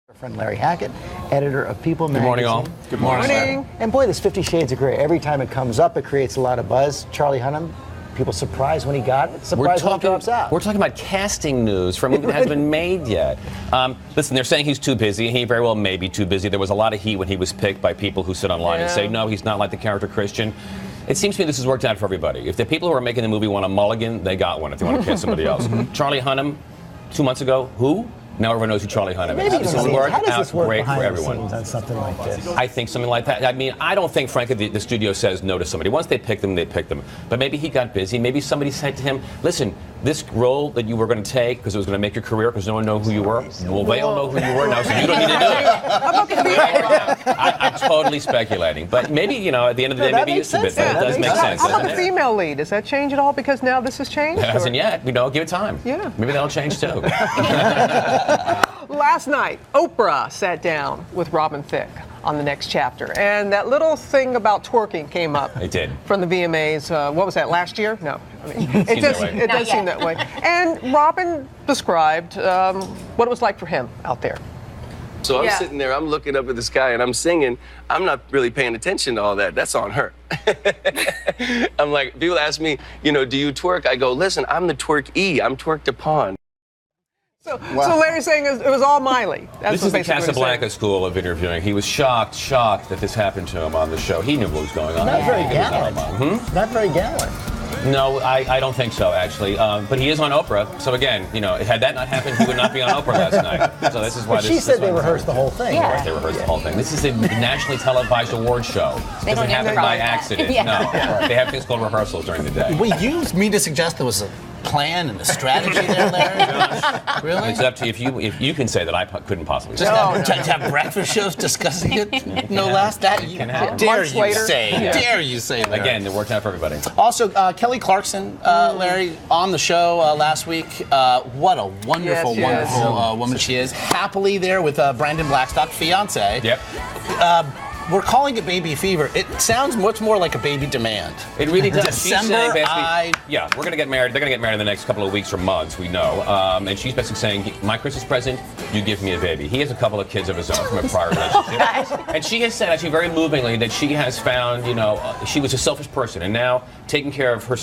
Our friend Larry Hackett, editor of People Magazine. Good morning, all. Good morning. And boy, this 50 Shades of Grey, every time it comes up, it creates a lot of buzz. Charlie Hunnam, people surprised when he got it, surprised when it drops out. We're talking about casting news for a movie that hasn't been made yet. Listen, they're saying he's too busy. He very well may be too busy. There was a lot of heat when he was picked by people who sit online and say, no, he's not like the character Christian. It seems to me this has worked out for everybody. If the people who are making the movie want a mulligan, they got one if they want to cast somebody else. Charlie Hunnam, 2 months ago, who? Now everyone knows who Charlie Hunnam is. Maybe how does this work great behind for the everyone. scenes on something like this? I think something like that. I mean, I don't think, frankly, the studio says no to somebody. Once they pick them, they pick them. But maybe he got busy. Maybe somebody said to him, listen, this role that you were going to take because it was going to make your career because no one knew who you were, well, they all know who you were now, so you don't need to do it. I'm totally speculating. But maybe, you know, at the end of the day, maybe he used to bit. But it does make sense, How about doesn't the it? female lead? Does that change at all because now this has changed? It hasn't yet. You know, give it time. Yeah. Maybe that'll change, too. Last night, Oprah sat down with Robin Thicke on the next chapter, and that little thing about twerking came up. It did. From the VMAs. What was that, last year? No. I mean, it does seem that way. And Robin described what it was like for him out there. So I'm sitting there, I'm looking up at the sky and I'm singing. I'm not really paying attention to all that. That's on her. I'm like, people ask me, you know, do you twerk? I go, listen, I'm the twerk-e. I'm twerked upon. So Larry's saying it was all Miley. This is the Casablanca school of interviewing. He was shocked that this happened to him on the show. He knew what was going on. Not very gallant. Not very gallant. No, I don't think so, actually. But he is on Oprah. So again, you know, had that not happened, he would not be on Oprah last night. So this is why. But she said they rehearsed the whole thing. Yeah. Right? They rehearsed the whole thing. This is a nationally televised award show. It doesn't happen by accident. No, they have things called rehearsals during the day. Well, you mean to suggest there was a plan and a strategy there, Larry? Really? It's up to you. If you can say that, I couldn't possibly. Just have breakfast shows discussing it. No less. That dare you say? Dare you say that? Again, it worked out for everybody. Also, Kelly Clarkson, Larry, on the show last week. What a wonderful, wonderful woman she is. Happily there with Brandon Blackstock, fiance. Yep. We're calling it baby fever. It sounds much more like a baby demand. It really does. December, we're going to get married. They're going to get married in the next couple of weeks or months, we know. And she's basically saying, my Christmas present, you give me a baby. He has a couple of kids of his own from a prior relationship. And she has said, actually very movingly, that she has found, you know, she was a selfish person. And now taking care of her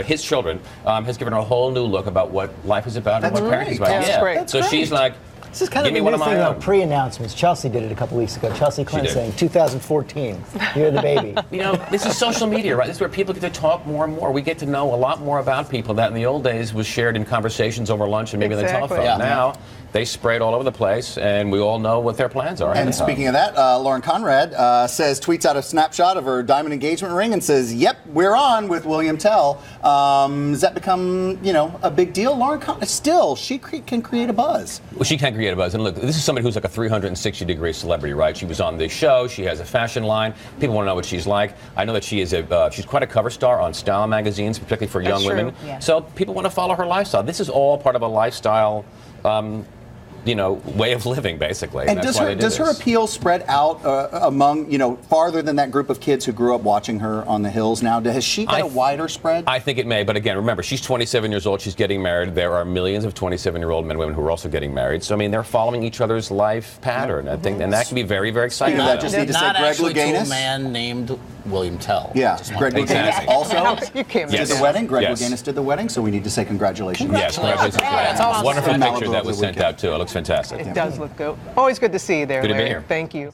his children has given her a whole new look about what life is about and what parenting is about. That's great. So she's like, This is kind of a new thing on pre-announcements. Chelsea did it a couple weeks ago. Chelsea Clinton saying, 2014, you're the baby. You know, this is social media, right? This is where people get to talk more and more. We get to know a lot more about people that in the old days was shared in conversations over lunch and maybe on the telephone. Yeah. Now, they spray it all over the place, and we all know what their plans are. And speaking of that, Lauren Conrad tweets out a snapshot of her diamond engagement ring and says, yep, we're on with William Tell. Does that become, you know, a big deal? Lauren Conrad, still, she can create a buzz. Well, she can create a buzz. And look, this is somebody who's like a 360-degree celebrity, right? She was on this show. She has a fashion line. People want to know what she's like. I know that she is she's quite a cover star on style magazines, particularly for young women. Yeah. So people want to follow her lifestyle. This is all part of a lifestyle you know, way of living, basically. And does her appeal spread out among, you know, farther than that group of kids who grew up watching her on the hills now? Has she got a wider spread? I think it may, but again, remember, she's 27 years old, she's getting married. There are millions of 27-year-old men and women who are also getting married. So, I mean, they're following each other's life pattern, I think, and that can be very, very exciting. I just need to say Greg Louganis. A man named William Tell. Yeah, Greg Louganis also did the wedding. Greg Louganis did the wedding, so we need to say congratulations. Yes, congratulations. That's awesome. Wonderful picture that was sent out, too. It looks fantastic. It does look good. Always good to see you there, Good to be Larry. here. Thank you.